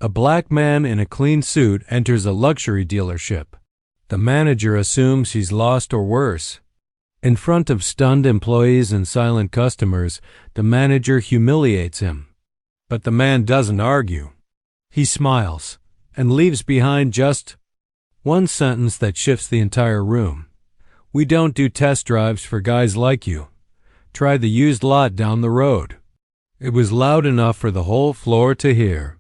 A black man in a clean suit enters a luxury dealership. The manager assumes he's lost or worse. In front of stunned employees and silent customers, the manager humiliates him. But the man doesn't argue. He smiles and leaves behind just one sentence that shifts the entire room. "We don't do test drives for guys like you. Try the used lot down the road." It was loud enough for the whole floor to hear.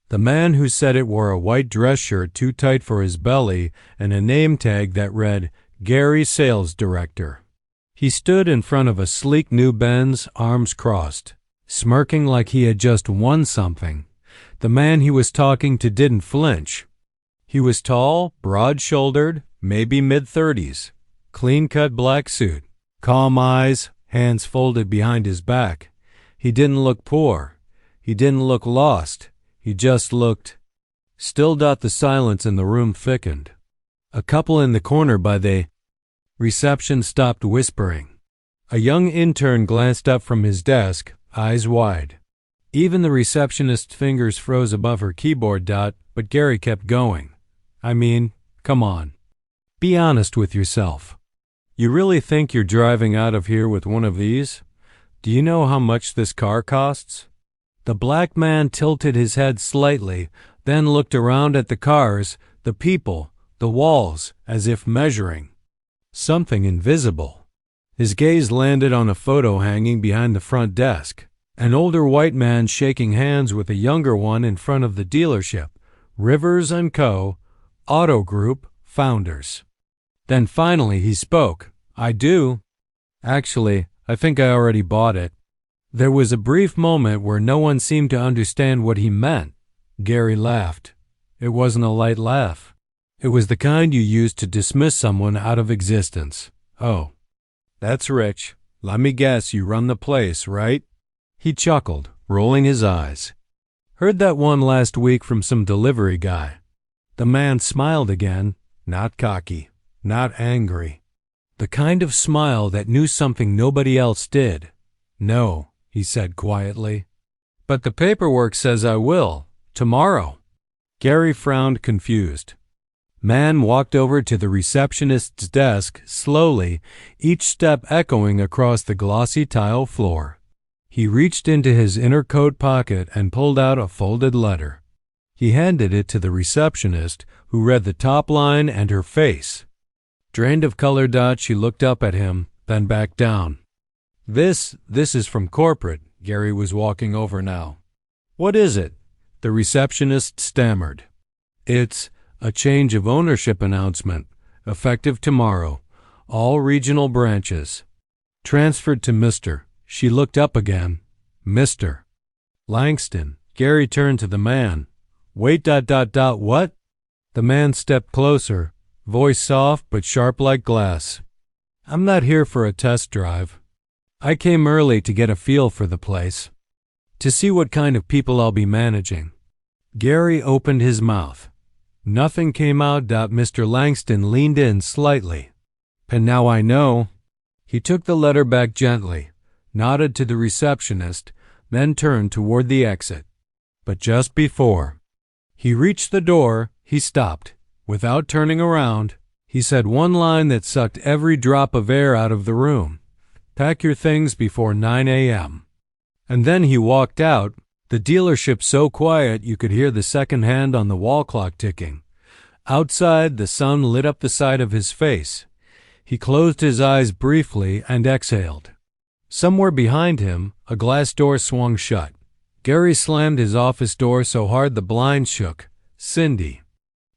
The man who said it wore a white dress shirt too tight for his belly and a name tag that read Gary Sales Director. He stood in front of a sleek new Benz, arms crossed, smirking like he had just won something. The man he was talking to didn't flinch. He was tall, broad-shouldered, maybe mid-30s, clean-cut black suit, calm eyes, hands folded behind his back. He didn't look poor. He didn't look lost. He just looked. Still. The silence in the room thickened. A couple in the corner by the reception stopped whispering. A young intern glanced up from his desk, eyes wide. Even the receptionist's fingers froze above her keyboard. But Gary kept going. "I mean, come on. Be honest with yourself. You really think you're driving out of here with one of these? Do you know how much this car costs?" The black man tilted his head slightly, then looked around at the cars, the people, the walls, as if measuring something invisible. His gaze landed on a photo hanging behind the front desk. An older white man shaking hands with a younger one in front of the dealership. Rivers & Co., Auto Group, founders. Then finally he spoke. "I do. Actually, I think I already bought it." There was a brief moment where no one seemed to understand what he meant. Gary laughed. It wasn't a light laugh. It was the kind you use to dismiss someone out of existence. "Oh, that's rich. Let me guess you run the place, right?" He chuckled, rolling his eyes. "Heard that one last week from some delivery guy." The man smiled again, not cocky, not angry. The kind of smile that knew something nobody else did. "No," he said quietly. "But the paperwork says I will. Tomorrow." Gary frowned, confused. Man walked over to the receptionist's desk slowly, each step echoing across the glossy tile floor. He reached into his inner coat pocket and pulled out a folded letter. He handed it to the receptionist, who read the top line and her face. Drained of color. She looked up at him, then back down. This is from corporate." Gary was walking over now. "What is it?" The receptionist stammered. "It's a change of ownership announcement, effective tomorrow. All regional branches. Transferred to Mr." She looked up again. "Mr. Langston." Gary turned to the man. "Wait. What?" The man stepped closer, voice soft but sharp like glass. "I'm not here for a test drive. I came early to get a feel for the place, to see what kind of people I'll be managing." Gary opened his mouth. Nothing came out. Mr. Langston leaned in slightly. "And now I know." He took the letter back gently, nodded to the receptionist, then turned toward the exit. But just before he reached the door, he stopped. Without turning around, he said one line that sucked every drop of air out of the room. "Pack your things before 9 a.m. And then he walked out, the dealership so quiet you could hear the second hand on the wall clock ticking. Outside, the sun lit up the side of his face. He closed his eyes briefly and exhaled. Somewhere behind him, a glass door swung shut. Gary slammed his office door so hard the blinds shook. "Cindy."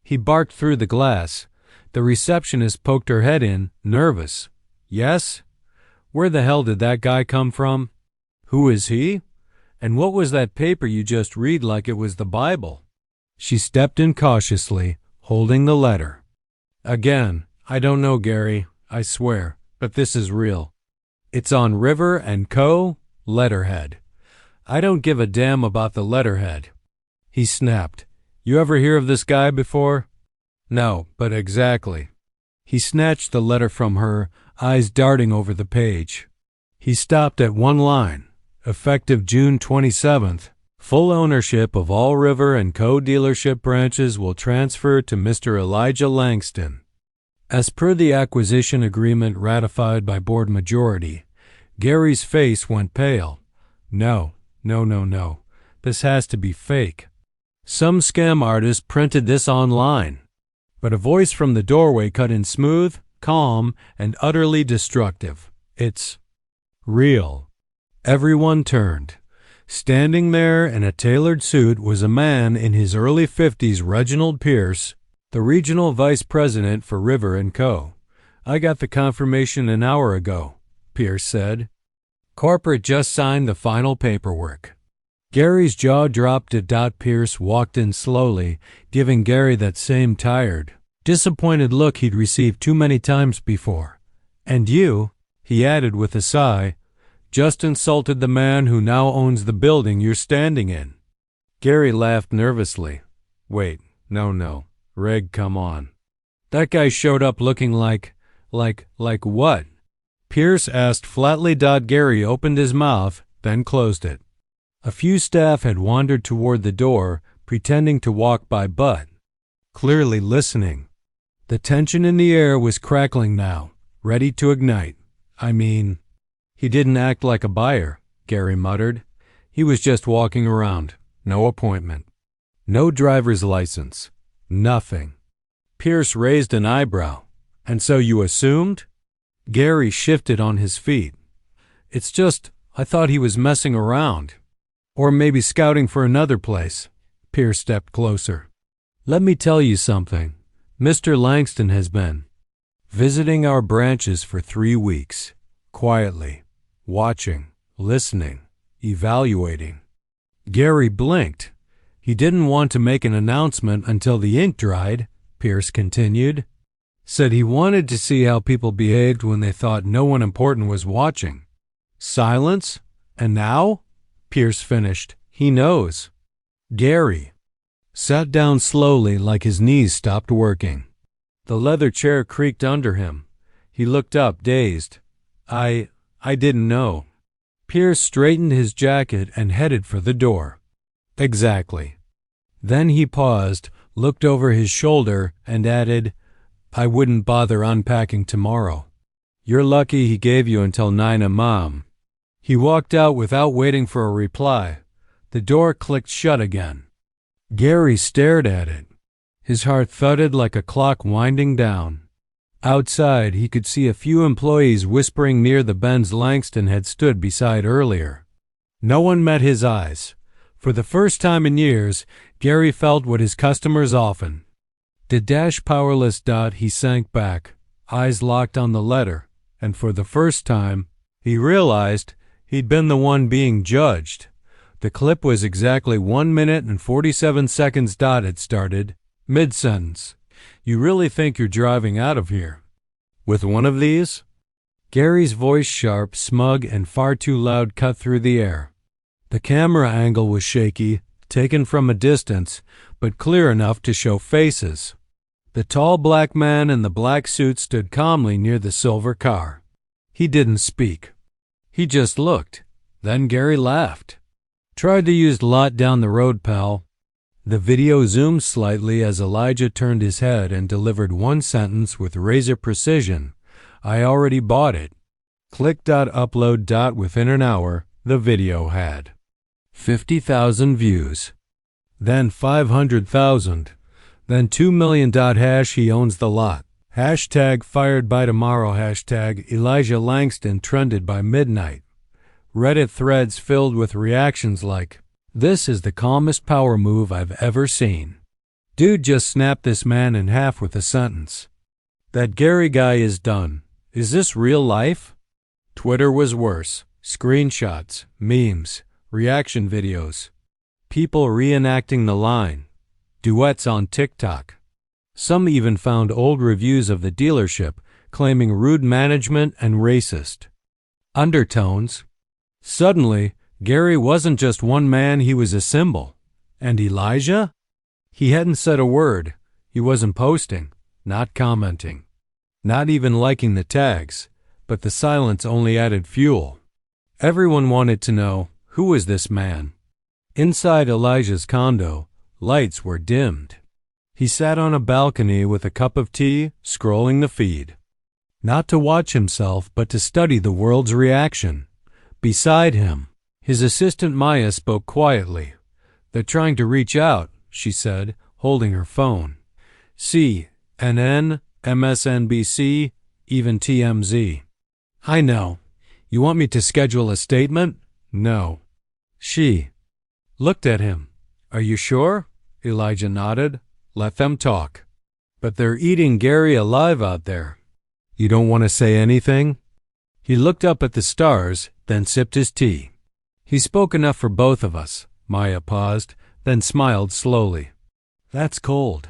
He barked through the glass. The receptionist poked her head in, nervous. "Yes? Where the hell did that guy come from? Who is he? And what was that paper you just read like it was the Bible?" She stepped in cautiously, holding the letter. "Again, I don't know, Gary, I swear, but this is real. It's on River & Co. letterhead. I don't give a damn about the letterhead." He snapped. "You ever hear of this guy before?" "No, but exactly." He snatched the letter from her, eyes darting over the page. He stopped at one line, effective June 27th, Full ownership of all River & Co. dealership branches will transfer to Mr. Elijah Langston. As per the acquisition agreement ratified by board majority, Gary's face went pale. No. This has to be fake. Some scam artist printed this online. But a voice from the doorway cut in smooth, calm, and utterly destructive. It's real. Everyone turned. Standing there in a tailored suit was a man in his early 50s, Reginald Pierce, the regional vice president for River & Co. "I got the confirmation an hour ago," Pierce said. "Corporate just signed the final paperwork." Gary's jaw dropped. Pierce walked in slowly, giving Gary that same tired, disappointed look he'd received too many times before. "And you," he added with a sigh, "just insulted the man who now owns the building you're standing in." Gary laughed nervously. "Wait, no. Reg, come on. That guy showed up looking like what?" Pierce asked flatly. Gary opened his mouth, then closed it. A few staff had wandered toward the door, pretending to walk by but clearly listening. The tension in the air was crackling now, ready to ignite. He didn't act like a buyer," Gary muttered. "He was just walking around. No appointment. No driver's license. Nothing." Pierce raised an eyebrow. "And so you assumed?" Gary shifted on his feet. "It's just, I thought he was messing around. Or maybe scouting for another place." Pierce stepped closer. "Let me tell you something. Mr. Langston has been visiting our branches for 3 weeks, quietly, watching, listening, evaluating." Gary blinked. "He didn't want to make an announcement until the ink dried," Pierce continued. "Said he wanted to see how people behaved when they thought no one important was watching." Silence. "And now?" Pierce finished. "He knows." Gary sat down slowly, like his knees stopped working. The leather chair creaked under him. He looked up, dazed. I didn't know." Pierce straightened his jacket and headed for the door. "Exactly." Then he paused, looked over his shoulder, and added, "I wouldn't bother unpacking tomorrow. You're lucky he gave you until 9 a.m. He walked out without waiting for a reply. The door clicked shut again. Gary stared at it. His heart thudded like a clock winding down. Outside, he could see a few employees whispering near the Benz Langston had stood beside earlier. No one met his eyes. For the first time in years, Gary felt what his customers often did. Powerless. He sank back, eyes locked on the letter, and for the first time, he realized he'd been the one being judged. The clip was exactly 1 minute and 47 seconds. It started mid-sentence. "You really think you're driving out of here with one of these?" Gary's voice, sharp, smug, and far too loud, cut through the air. The camera angle was shaky, taken from a distance, but clear enough to show faces. The tall black man in the black suit stood calmly near the silver car. He didn't speak. He just looked. Then Gary laughed. "Tried to use lot down the road, pal." The video zoomed slightly as Elijah turned his head and delivered one sentence with razor precision. "I already bought it." Click. Upload. Within an hour, the video had 50,000 views. Then 500,000. Then 2 million. He owns the lot. Hashtag fired by tomorrow. Hashtag Elijah Langston trended by midnight. Reddit threads filled with reactions like, "This is the calmest power move I've ever seen. Dude just snapped this man in half with a sentence. That Gary guy is done. Is this real life?" Twitter was worse. Screenshots, memes, reaction videos. People reenacting the line. Duets on TikTok. Some even found old reviews of the dealership claiming rude management and racist undertones. Suddenly, Gary wasn't just one man, he was a symbol. And Elijah? He hadn't said a word. He wasn't posting, not commenting, not even liking the tags, but the silence only added fuel. Everyone wanted to know, who was this man? Inside Elijah's condo, lights were dimmed. He sat on a balcony with a cup of tea, scrolling the feed. Not to watch himself, but to study the world's reaction. Beside him, his assistant Maya spoke quietly. "They're trying to reach out," she said, holding her phone. CNN, MSNBC, even TMZ. "I know. You want me to schedule a statement?" "No." She looked at him. "Are you sure?" Elijah nodded. "Let them talk." "But they're eating Gary alive out there." "You don't want to say anything?" He looked up at the stars, then sipped his tea. "He spoke enough for both of us." Maya paused, then smiled slowly. "That's cold.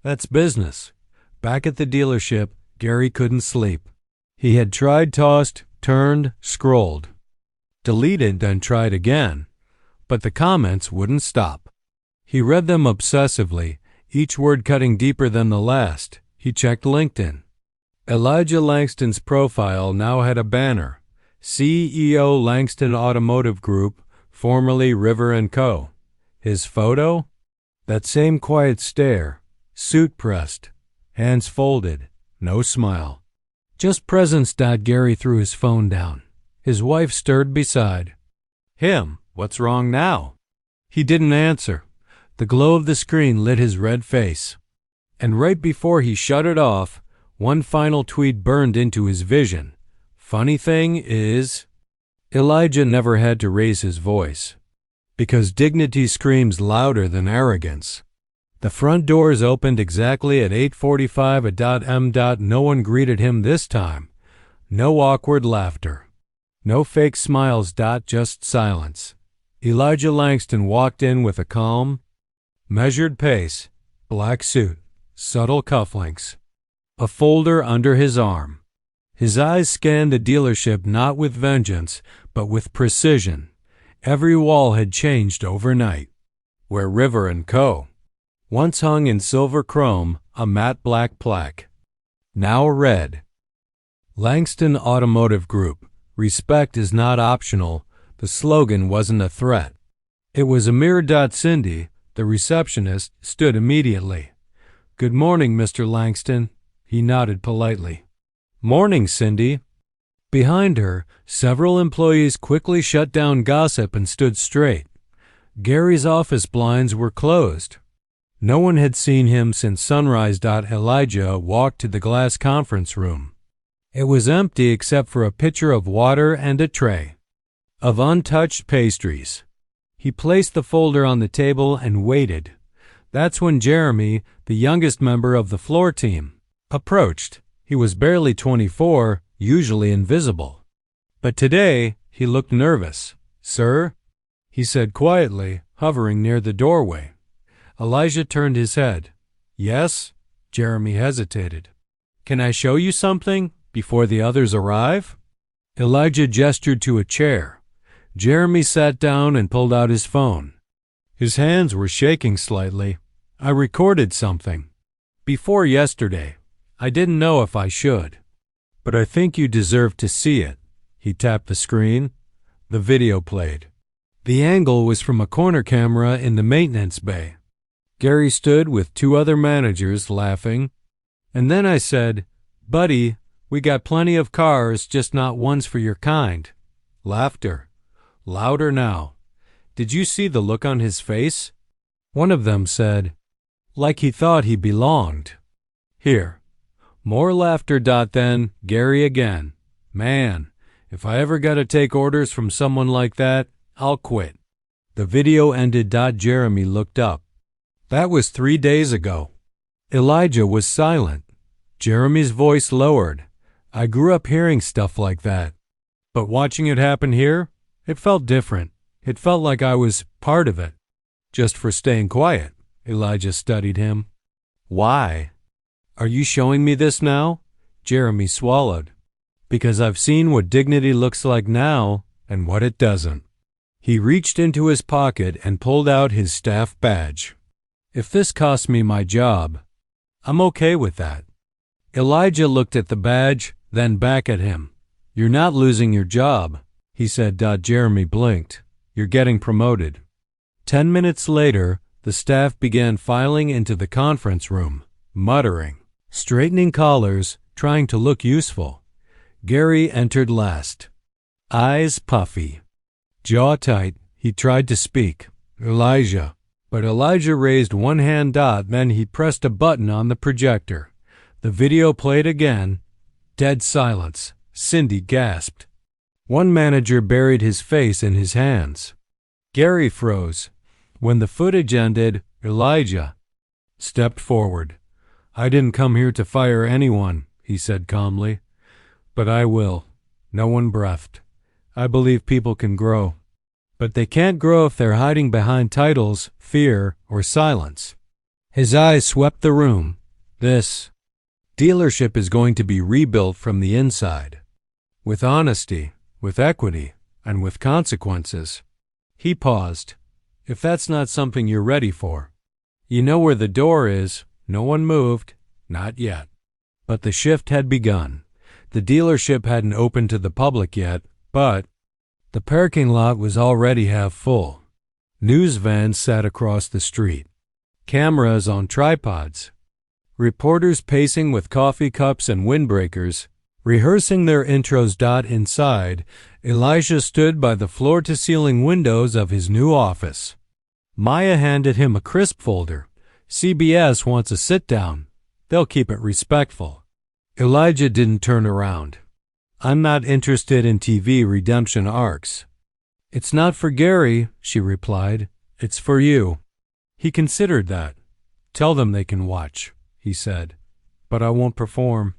That's business." Back at the dealership, Gary couldn't sleep. He had tried, tossed, turned, scrolled. Deleted, then tried again. But the comments wouldn't stop. He read them obsessively, each word cutting deeper than the last. He checked LinkedIn. Elijah Langston's profile now had a banner. CEO Langston Automotive Group, formerly River & Co. His photo? That same quiet stare, suit pressed, hands folded, no smile. Just presence. Gary threw his phone down. His wife stirred beside. "Him, what's wrong now?" He didn't answer. The glow of the screen lit his red face. And right before he shut it off, one final tweet burned into his vision. "Funny thing is..." Elijah never had to raise his voice, because dignity screams louder than arrogance. The front doors opened exactly at 8:45 a.m. No one greeted him this time. No awkward laughter. No fake smiles. Just silence. Elijah Langston walked in with a calm, measured pace, black suit, subtle cufflinks, a folder under his arm. His eyes scanned the dealership not with vengeance, but with precision. Every wall had changed overnight. Where River & Co. once hung in silver chrome, a matte black plaque now read, "Langston Automotive Group. Respect is not optional." The slogan wasn't a threat. It was a mirror. Cindy, the receptionist, stood immediately. "Good morning, Mr. Langston." He nodded politely. "Morning, Cindy." Behind her, several employees quickly shut down gossip and stood straight. Gary's office blinds were closed. No one had seen him since sunrise. Elijah walked to the glass conference room. It was empty except for a pitcher of water and a tray of untouched pastries. He placed the folder on the table and waited. That's when Jeremy, the youngest member of the floor team, approached. He was barely 24, usually invisible. But today, he looked nervous. "Sir?" he said quietly, hovering near the doorway. Elijah turned his head. "Yes?" Jeremy hesitated. "Can I show you something before the others arrive?" Elijah gestured to a chair. Jeremy sat down and pulled out his phone. His hands were shaking slightly. "I recorded something before yesterday. I didn't know if I should, but I think you deserve to see it." He tapped the screen. The video played. The angle was from a corner camera in the maintenance bay. Gary stood with two other managers laughing. "And then I said, 'Buddy, we got plenty of cars, just not ones for your kind.'" Laughter. Louder now. "Did you see the look on his face?" One of them said, "Like he thought he belonged." Here. More laughter. Then Gary again. "Man, if I ever got to take orders from someone like that, I'll quit." The video ended. Jeremy looked up. That was 3 days ago. Elijah was silent. Jeremy's voice lowered. "I grew up hearing stuff like that. But watching it happen here, it felt different. It felt like I was part of it." "Just for staying quiet." Elijah studied him. "Why?" "Are you showing me this now?" Jeremy swallowed. "Because I've seen what dignity looks like now and what it doesn't." He reached into his pocket and pulled out his staff badge. "If this costs me my job, I'm okay with that." Elijah looked at the badge, then back at him. "You're not losing your job," he said. Jeremy blinked. "You're getting promoted." 10 minutes later, the staff began filing into the conference room, muttering, straightening collars, trying to look useful. Gary entered last. Eyes puffy. Jaw tight, he tried to speak. Elijah. But Elijah raised one hand. Then he pressed a button on the projector. The video played again. Dead silence. Cindy gasped. One manager buried his face in his hands. Gary froze. When the footage ended, Elijah stepped forward. I didn't come here to fire anyone, he said calmly. But I will. No one breathed. I believe people can grow. But they can't grow if they're hiding behind titles, fear, or silence. His eyes swept the room. This dealership is going to be rebuilt from the inside. With honesty, with equity, and with consequences. He paused. If that's not something you're ready for. You know where the door is. No one moved. Not yet. But the shift had begun. The dealership hadn't opened to the public yet, but the parking lot was already half full. News vans sat across the street. Cameras on tripods. Reporters pacing with coffee cups and windbreakers, rehearsing their intros. Inside, Elijah stood by the floor-to-ceiling windows of his new office. Maya handed him a crisp folder. CBS wants a sit-down. They'll keep it respectful. Elijah didn't turn around. I'm not interested in TV redemption arcs. It's not for Gary, she replied. It's for you. He considered that. Tell them they can watch, he said. But I won't perform.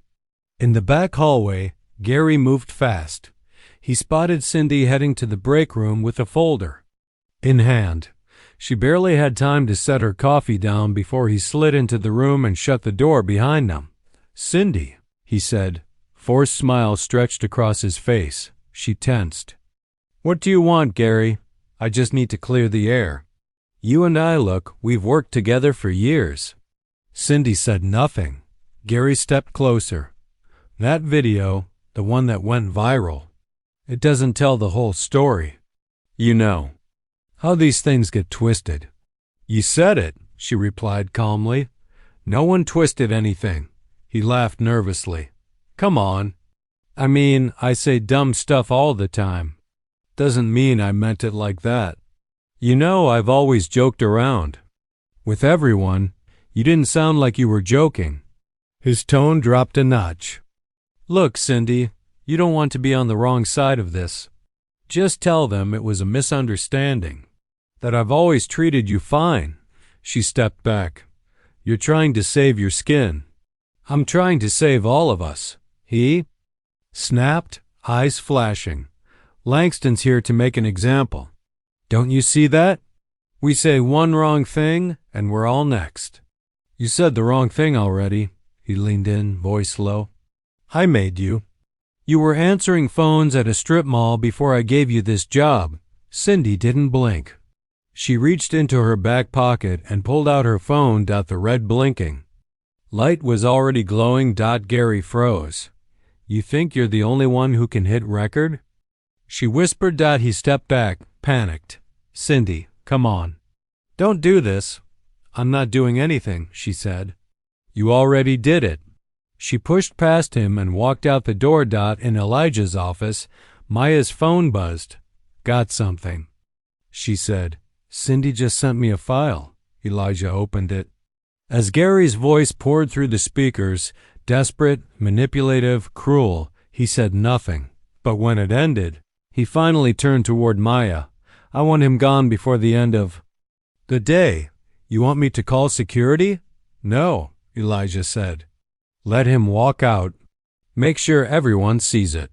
In the back hallway, Gary moved fast. He spotted Cindy heading to the break room with a folder in hand. She barely had time to set her coffee down before he slid into the room and shut the door behind them. Cindy, he said. Forced smile stretched across his face. She tensed. What do you want, Gary? I just need to clear the air. You and I, look, we've worked together for years. Cindy said nothing. Gary stepped closer. That video, the one that went viral, it doesn't tell the whole story. You know how these things get twisted. You said it, she replied calmly. No one twisted anything. He laughed nervously. Come on. I mean, I say dumb stuff all the time. Doesn't mean I meant it like that. You know, I've always joked around. With everyone, you didn't sound like you were joking. His tone dropped a notch. Look, Cindy, you don't want to be on the wrong side of this. Just tell them it was a misunderstanding. That I've always treated you fine. She stepped back. You're trying to save your skin. I'm trying to save all of us. He snapped, eyes flashing. Langston's here to make an example. Don't you see that? We say one wrong thing, and we're all next. You said the wrong thing already. He leaned in, voice low. I made you. You were answering phones at a strip mall before I gave you this job. Cindy didn't blink. She reached into her back pocket and pulled out her phone. The red blinking. Light was already glowing. Gary froze. You think you're the only one who can hit record? She whispered. He stepped back, panicked. Cindy, come on. Don't do this. I'm not doing anything, she said. You already did it. She pushed past him and walked out the door. In Elijah's office, Maya's phone buzzed. Got something, she said. Cindy just sent me a file. Elijah opened it. As Gary's voice poured through the speakers, desperate, manipulative, cruel, he said nothing. But when it ended, he finally turned toward Maya. I want him gone before the end of the day. You want me to call security? No, Elijah said. Let him walk out. Make sure everyone sees it.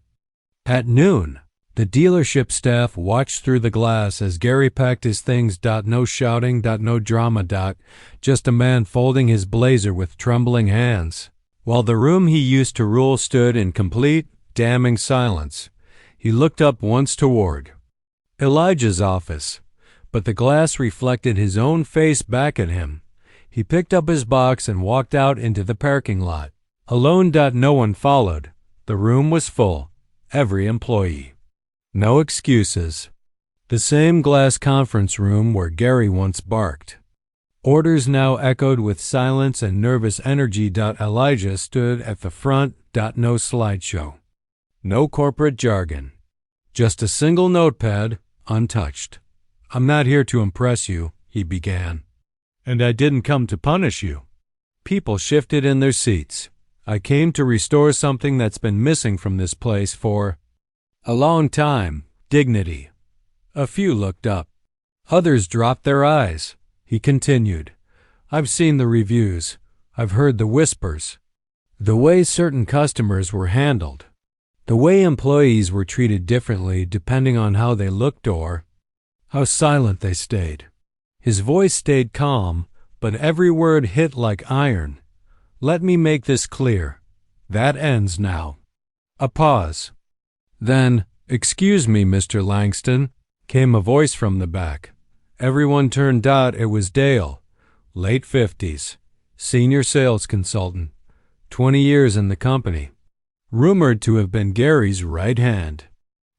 At noon, the dealership staff watched through the glass as Gary packed his things. No shouting. No drama. Just a man folding his blazer with trembling hands. While the room he used to rule stood in complete, damning silence, he looked up once toward Elijah's office, but the glass reflected his own face back at him. He picked up his box and walked out into the parking lot. Alone. No one followed. The room was full. Every employee. No excuses. The same glass conference room where Gary once barked. Orders now echoed with silence and nervous energy. Elijah stood at the front. No slideshow. No corporate jargon. Just a single notepad, untouched. "I'm not here to impress you," he began. "And I didn't come to punish you." People shifted in their seats. "I came to restore something that's been missing from this place for a long time. Dignity." A few looked up. Others dropped their eyes. He continued, "I've seen the reviews. I've heard the whispers. The way certain customers were handled. The way employees were treated differently depending on how they looked or how silent they stayed." His voice stayed calm, but every word hit like iron. "Let me make this clear. That ends now." A pause. Then, "Excuse me, Mr. Langston," came a voice from the back. Everyone turned. It was Dale, late 50s, senior sales consultant, 20 years in the company, rumored to have been Gary's right hand.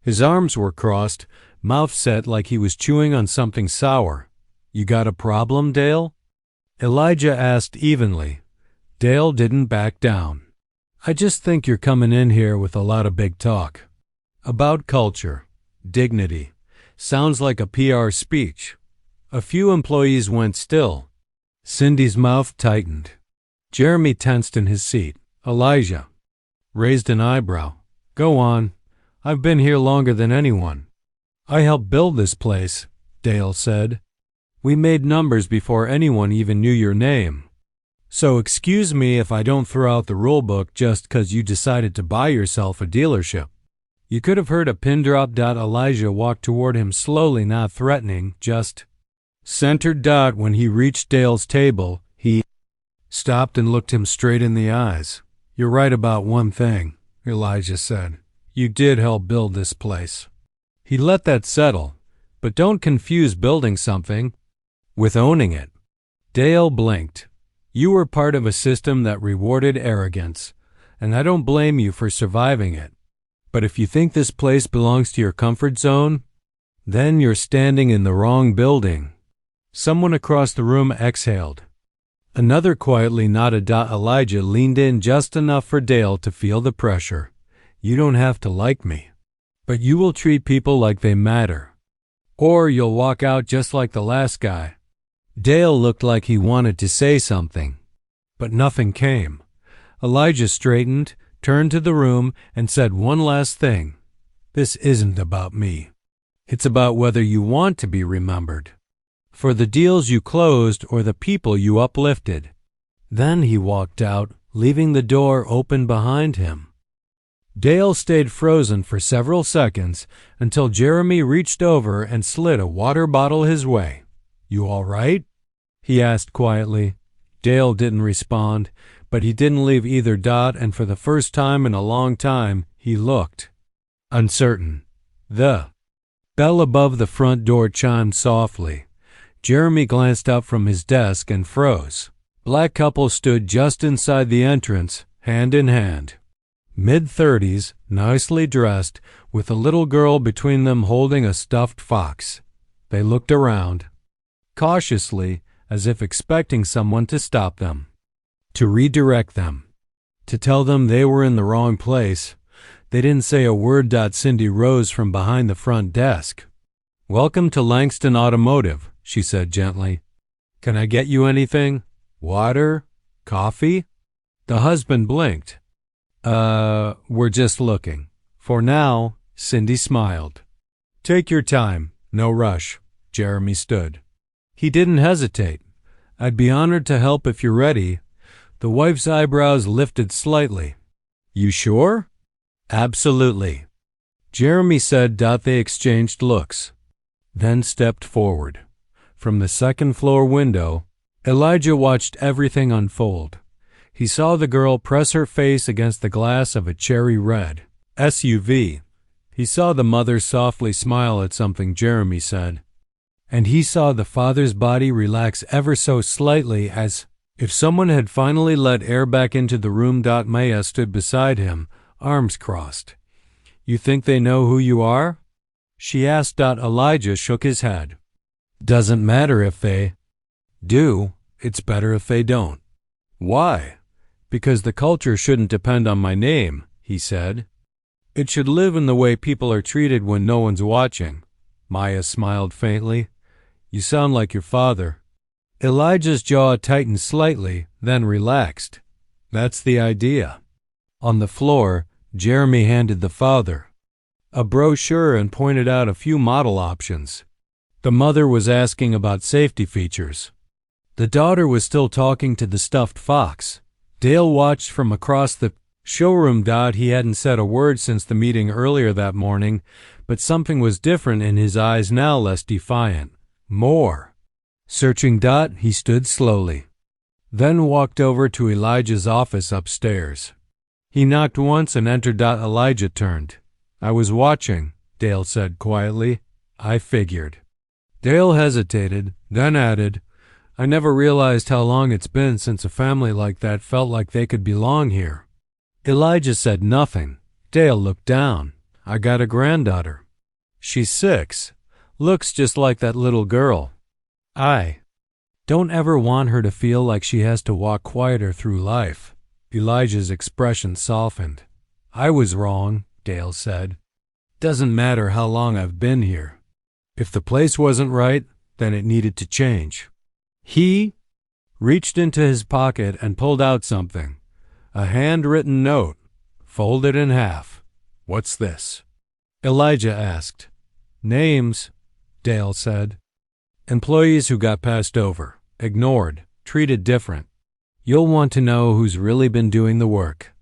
His arms were crossed, mouth set like he was chewing on something sour. "You got a problem, Dale?" Elijah asked evenly. Dale didn't back down. "I just think you're coming in here with a lot of big talk. About culture, dignity. Sounds like a PR speech." A few employees went still. Cindy's mouth tightened. Jeremy tensed in his seat. Elijah raised an eyebrow. "Go on. I've been here longer than anyone." "I helped build this place," Dale said. "We made numbers before anyone even knew your name. So excuse me if I don't throw out the rule book just 'cause you decided to buy yourself a dealership." You could have heard a pin drop. Elijah walked toward him slowly, not threatening, just centered. When he reached Dale's table, he stopped and looked him straight in the eyes. "You're right about one thing," Elijah said. "You did help build this place." He let that settle, but don't confuse building something with owning it. Dale blinked. "You were part of a system that rewarded arrogance, and I don't blame you for surviving it. But if you think this place belongs to your comfort zone, then you're standing in the wrong building." Someone across the room exhaled. Another quietly nodded. Elijah leaned in just enough for Dale to feel the pressure. "You don't have to like me, but you will treat people like they matter. Or you'll walk out just like the last guy." Dale looked like he wanted to say something, but nothing came. Elijah straightened, turned to the room, and said one last thing. "This isn't about me. It's about whether you want to be remembered for the deals you closed or the people you uplifted." Then he walked out, leaving the door open behind him. Dale stayed frozen for several seconds until Jeremy reached over and slid a water bottle his way. "You all right?" he asked quietly. Dale didn't respond, but he didn't leave either. And for the first time in a long time, he looked uncertain. The bell above the front door chimed softly. Jeremy glanced up from his desk and froze. Black couple stood just inside the entrance, hand in hand. Mid-30s, nicely dressed, with a little girl between them holding a stuffed fox. They looked around, cautiously, as if expecting someone to stop them, to redirect them, to tell them they were in the wrong place. They didn't say a word. Cindy rose from behind the front desk. "Welcome to Langston Automotive," she said gently. "Can I get you anything? Water? Coffee?" The husband blinked. We're just looking." "For now," Cindy smiled. "Take your time. No rush." Jeremy stood. He didn't hesitate. "I'd be honored to help if you're ready." The wife's eyebrows lifted slightly. "You sure?" "Absolutely." Jeremy said. They exchanged looks, then stepped forward. From the second-floor window, Elijah watched everything unfold. He saw the girl press her face against the glass of a cherry red SUV. He saw the mother softly smile at something Jeremy said. And he saw the father's body relax ever so slightly, as if someone had finally let air back into the room. Maya stood beside him, arms crossed. "You think they know who you are?" she asked. Elijah shook his head. Doesn't matter if they do, it's better if they don't. Why? Because the culture shouldn't depend on my name, he said. It should live in the way people are treated when no one's watching. Maya smiled faintly. You sound like your father. Elijah's jaw tightened slightly, then relaxed. That's the idea. On the floor, Jeremy handed the father a brochure and pointed out a few model options. The mother was asking about safety features. The daughter was still talking to the stuffed fox. Dale watched from across the showroom. He hadn't said a word since the meeting earlier that morning, but something was different in his eyes now, less defiant. More. Searching. He stood slowly, then walked over to Elijah's office upstairs. He knocked once and entered. Elijah turned. I was watching, Dale said quietly. I figured. Dale hesitated, then added, I never realized how long it's been since a family like that felt like they could belong here. Elijah said nothing. Dale looked down. I got a granddaughter. She's 6. Looks just like that little girl. I don't ever want her to feel like she has to walk quieter through life. Elijah's expression softened. I was wrong, Dale said. Doesn't matter how long I've been here. If the place wasn't right, then it needed to change. He reached into his pocket and pulled out something. A handwritten note, folded in half. What's this? Elijah asked. Names, Dale said. Employees who got passed over, ignored, treated different. You'll want to know who's really been doing the work.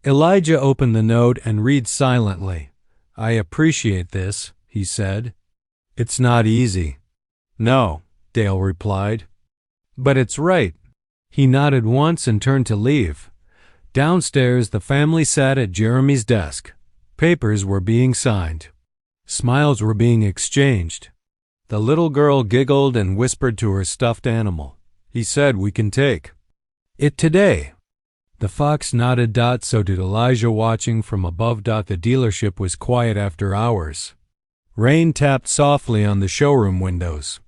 Elijah opened the note and read silently. I appreciate this, he said. It's not easy. No, Dale replied. But it's right. He nodded once and turned to leave. Downstairs, the family sat at Jeremy's desk. Papers were being signed. Smiles were being exchanged. The little girl giggled and whispered to her stuffed animal. He said, we can take it today. The fox nodded. So did Elijah, watching from above. The dealership was quiet after hours. Rain tapped softly on the showroom windows.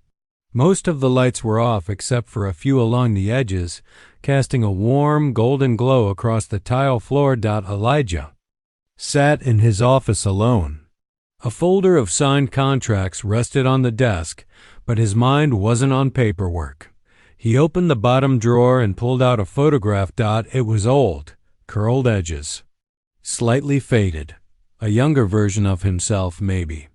Most of the lights were off except for a few along the edges, casting a warm, golden glow across the tile floor. Elijah sat in his office alone. A folder of signed contracts rested on the desk, but his mind wasn't on paperwork. He opened the bottom drawer and pulled out a photograph. It was old, curled edges, slightly faded. A younger version of himself, maybe.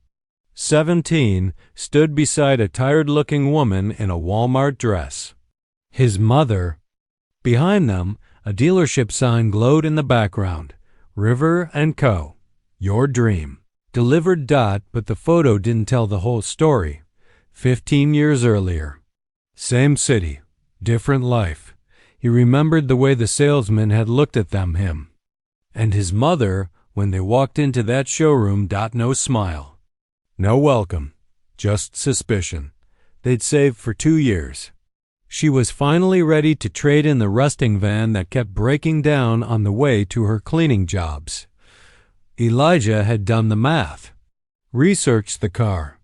17, stood beside a tired-looking woman in a Walmart dress. His mother. Behind them, a dealership sign glowed in the background. River & Co. Your dream. Delivered. But the photo didn't tell the whole story. 15 years earlier. Same city. Different life. He remembered the way the salesman had looked at him. And his mother, when they walked into that showroom. No smile. No welcome, just suspicion. They'd saved for 2 years. She was finally ready to trade in the rusting van that kept breaking down on the way to her cleaning jobs. Elijah had done the math, researched the car,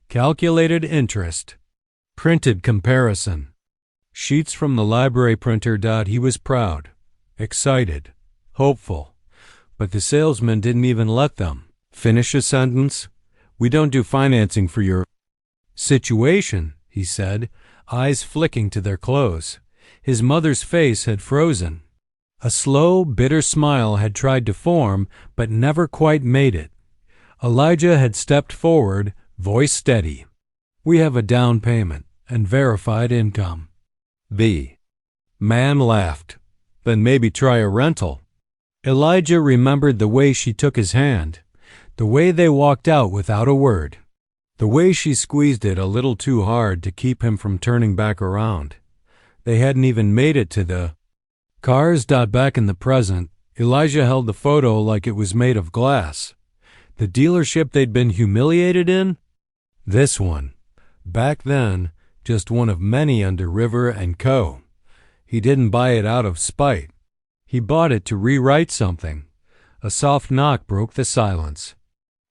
calculated interest, printed comparison. Sheets from the library printer. He was proud, excited, hopeful, but the salesman didn't even let them finish a sentence. We don't do financing for your situation, he said, eyes flicking to their clothes. His mother's face had frozen. A slow, bitter smile had tried to form, but never quite made it. Elijah had stepped forward, voice steady. We have a down payment and verified income. The man laughed. Then maybe try a rental. Elijah remembered the way she took his hand. The way they walked out without a word. The way she squeezed it a little too hard to keep him from turning back around. They hadn't even made it to the cars. Back in the present, Elijah held the photo like it was made of glass. The dealership they'd been humiliated in? This one. Back then, just one of many under River & Co. He didn't buy it out of spite. He bought it to rewrite something. A soft knock broke the silence.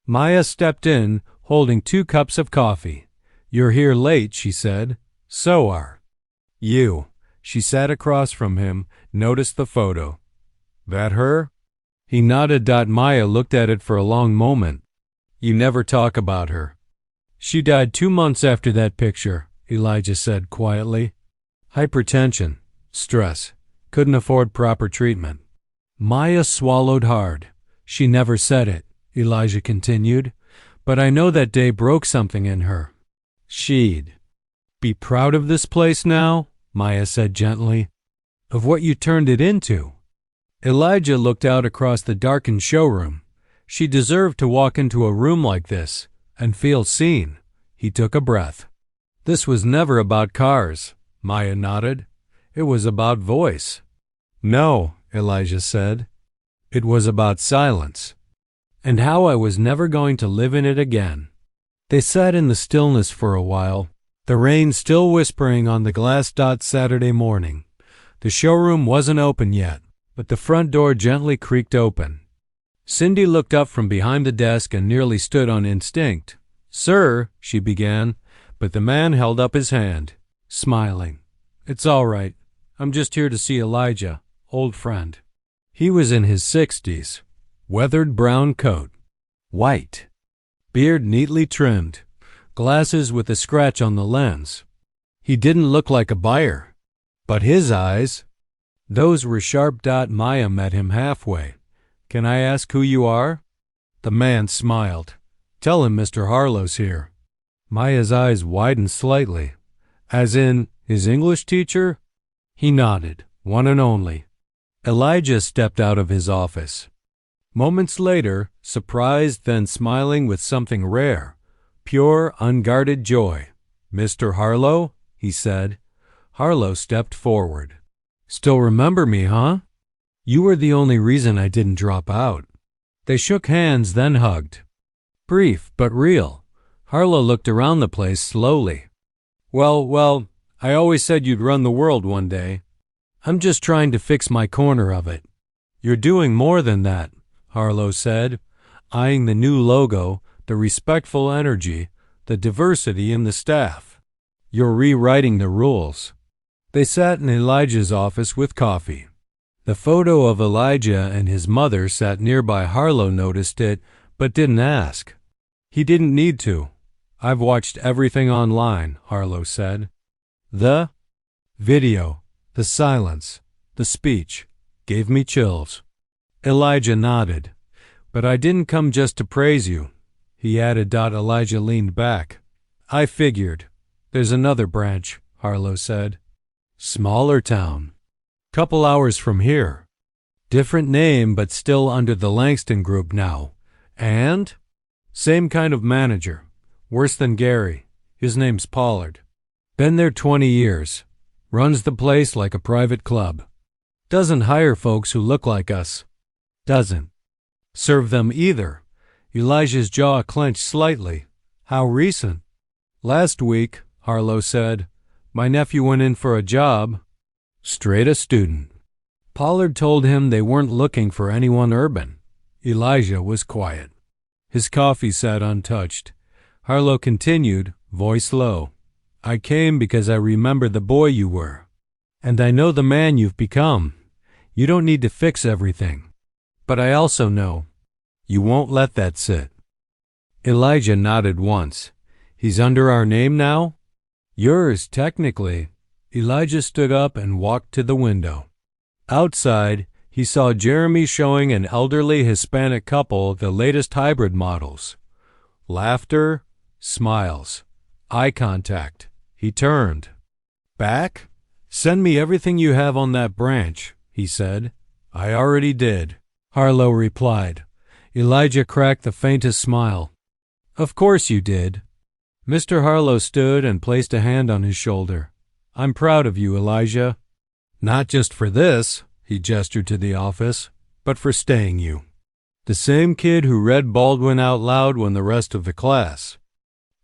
Maya stepped in, holding 2 cups of coffee. "You're here late," she said. "So are you." She sat across from him, noticed the photo. "That her?" He nodded. Maya looked at it for a long moment. "You never talk about her." "She died 2 months after that picture," Elijah said quietly. "Hypertension, stress, couldn't afford proper treatment." Maya swallowed hard. "She never said it," Elijah continued, "but I know that day broke something in her. She'd be proud of this place now," Maya said gently, "of what you turned it into." Elijah looked out across the darkened showroom. She deserved to walk into a room like this and feel seen. He took a breath. "This was never about cars," Maya nodded. "It was about voice." "No," Elijah said. "It was about silence, and how I was never going to live in it again." They sat in the stillness for a while, the rain still whispering on the glass. Saturday morning. The showroom wasn't open yet, but the front door gently creaked open. Cindy looked up from behind the desk and nearly stood on instinct. "Sir," she began, but the man held up his hand, smiling. "It's all right. I'm just here to see Elijah, old friend." He was in his 60s, weathered brown coat, white, beard neatly trimmed, glasses with a scratch on the lens. He didn't look like a buyer, but his eyes, those were sharp. Maya met him halfway. "Can I ask who you are?" The man smiled. "Tell him Mr. Harlow's here." Maya's eyes widened slightly. "As in, his English teacher?" He nodded. "One and only." Elijah stepped out of his office. Moments later, surprised then smiling with something rare, pure, unguarded joy. "Mr. Harlow?" he said. Harlow stepped forward. "Still remember me, huh? You were the only reason I didn't drop out." They shook hands, then hugged. Brief but real. Harlow looked around the place slowly. Well, I always said you'd run the world one day. I'm just trying to fix my corner of it." "You're doing more than that," Harlow said, eyeing the new logo, the respectful energy, the diversity in the staff. "You're rewriting the rules." They sat in Elijah's office with coffee. The photo of Elijah and his mother sat nearby. Harlow noticed it, but didn't ask. He didn't need to. "I've watched everything online," Harlow said. "The video, the silence, the speech, gave me chills." Elijah nodded. "But I didn't come just to praise you," he added. Elijah leaned back. "I figured. There's another branch," Harlow said. "Smaller town. Couple hours from here. Different name, but still under the Langston Group now. And same kind of manager. Worse than Gary. His name's Pollard. Been there 20 years. Runs the place like a private club. Doesn't hire folks who look like us. Doesn't serve them either." Elijah's jaw clenched slightly. "How recent?" "Last week," Harlow said. "My nephew went in for a job. Straight A student. Pollard told him they weren't looking for anyone urban." Elijah was quiet. His coffee sat untouched. Harlow continued, voice low. "I came because I remember the boy you were. And I know the man you've become. You don't need to fix everything. But I also know you won't let that sit." Elijah nodded once. "He's under our name now?" "Yours, technically." Elijah stood up and walked to the window. Outside, he saw Jeremy showing an elderly Hispanic couple the latest hybrid models. Laughter, smiles, eye contact. He turned. "Back? Send me everything you have on that branch," he said. "I already did," Harlow replied. Elijah cracked the faintest smile. "Of course you did." Mr. Harlow stood and placed a hand on his shoulder. "I'm proud of you, Elijah. Not just for this," he gestured to the office, "but for staying you. The same kid who read Baldwin out loud when the rest of the class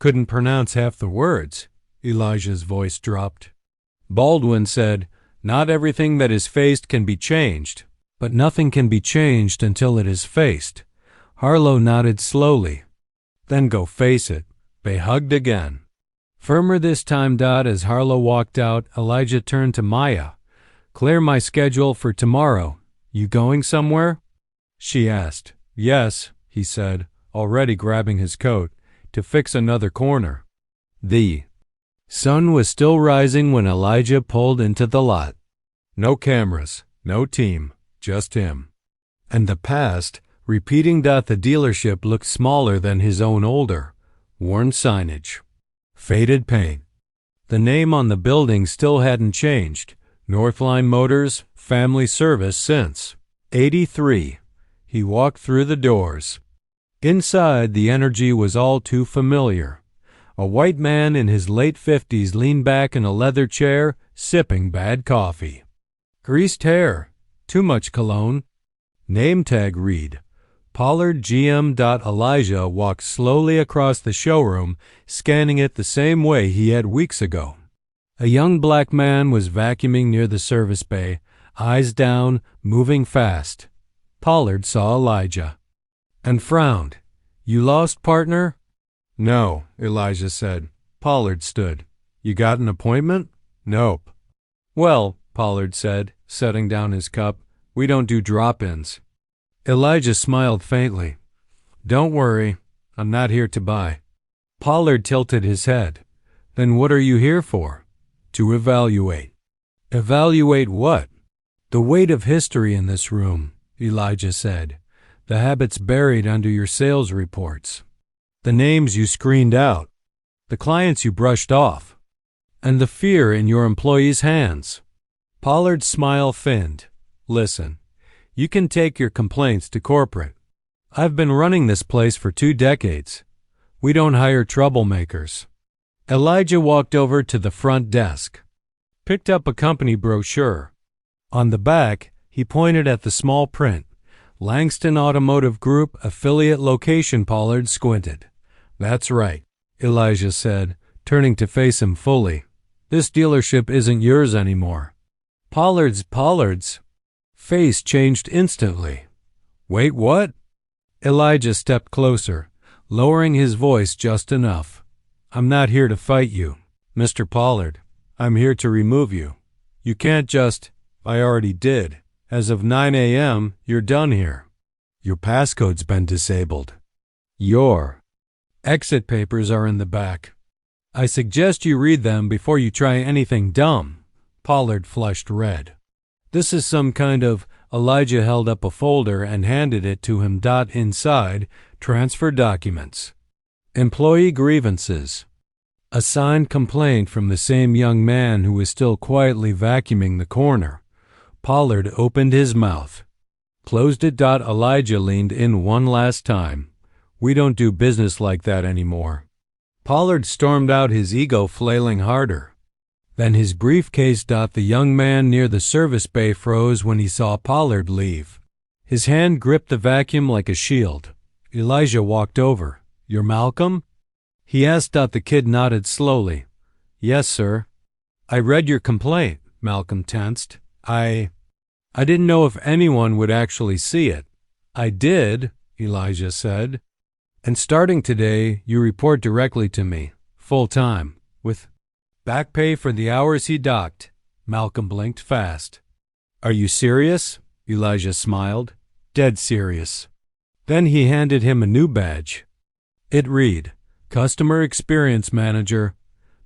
couldn't pronounce half the words." Elijah's voice dropped. "Baldwin said, 'Not everything that is faced can be changed, but nothing can be changed until it is faced.'" Harlow nodded slowly. Then go face it. They hugged again. Firmer this time. As Harlow walked out, Elijah turned to Maya. Clear my schedule for tomorrow. You going somewhere? She asked. Yes, he said, already grabbing his coat, to fix another corner. The sun was still rising when Elijah pulled into the lot. No cameras, no team, just him. And the past, repeating. The dealership looked smaller than his own older, worn signage. Faded paint. The name on the building still hadn't changed. Northline Motors, family service since '83. He walked through the doors. Inside, the energy was all too familiar. A white man in his late 50s leaned back in a leather chair, sipping bad coffee. Greased hair. Too much cologne. Name tag read. Pollard GM. Elijah walked slowly across the showroom, scanning it the same way he had weeks ago. A young black man was vacuuming near the service bay, eyes down, moving fast. Pollard saw Elijah and frowned. You lost, partner? No, Elijah said. Pollard stood. You got an appointment? Nope. Well, Pollard said, setting down his cup, we don't do drop-ins. Elijah smiled faintly. Don't worry, I'm not here to buy. Pollard tilted his head. Then what are you here for? To evaluate. Evaluate what? The weight of history in this room, Elijah said. The habits buried under your sales reports. The names you screened out. The clients you brushed off. And the fear in your employees' hands. Pollard's smile thinned. Listen, you can take your complaints to corporate. I've been running this place for 2 decades. We don't hire troublemakers. Elijah walked over to the front desk, picked up a company brochure. On the back, he pointed at the small print. Langston Automotive Group affiliate location. Pollard squinted. That's right, Elijah said, turning to face him fully. This dealership isn't yours anymore. Pollard's face changed instantly. Wait, what? Elijah stepped closer, lowering his voice just enough. I'm not here to fight you, Mr. Pollard. I'm here to remove you. You can't just... I already did. As of 9 a.m., you're done here. Your passcode's been disabled. Your exit papers are in the back. I suggest you read them before you try anything dumb. Pollard flushed red. This is some kind of... Elijah held up a folder and handed it to him. Inside, transfer documents. Employee grievances. A signed complaint from the same young man who was still quietly vacuuming the corner. Pollard opened his mouth. Closed it. Elijah leaned in one last time. We don't do business like that anymore. Pollard stormed out, his ego flailing harder. Then his briefcase. The young man near the service bay froze when he saw Pollard leave. His hand gripped the vacuum like a shield. Elijah walked over. You're Malcolm? He asked. The kid nodded slowly. Yes, sir. I read your complaint. Malcolm tensed. I didn't know if anyone would actually see it. I did, Elijah said. And starting today, you report directly to me, full time, with back pay for the hours he docked. Malcolm blinked fast. Are you serious? Elijah smiled. Dead serious. Then he handed him a new badge. It read, Customer Experience Manager.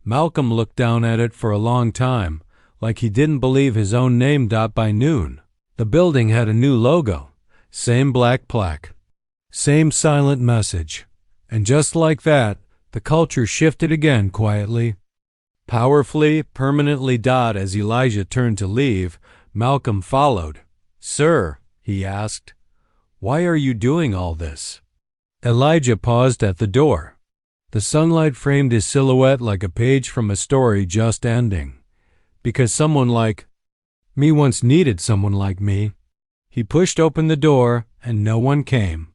Malcolm looked down at it for a long time, like he didn't believe his own name. By noon, the building had a new logo, same black plaque, same silent message. And just like that, the culture shifted again quietly, powerfully, permanently. As Elijah turned to leave, Malcolm followed. Sir, he asked, why are you doing all this? Elijah paused at the door. The sunlight framed his silhouette like a page from a story just ending. Because someone like me once needed someone like me. He pushed open the door, and no one came.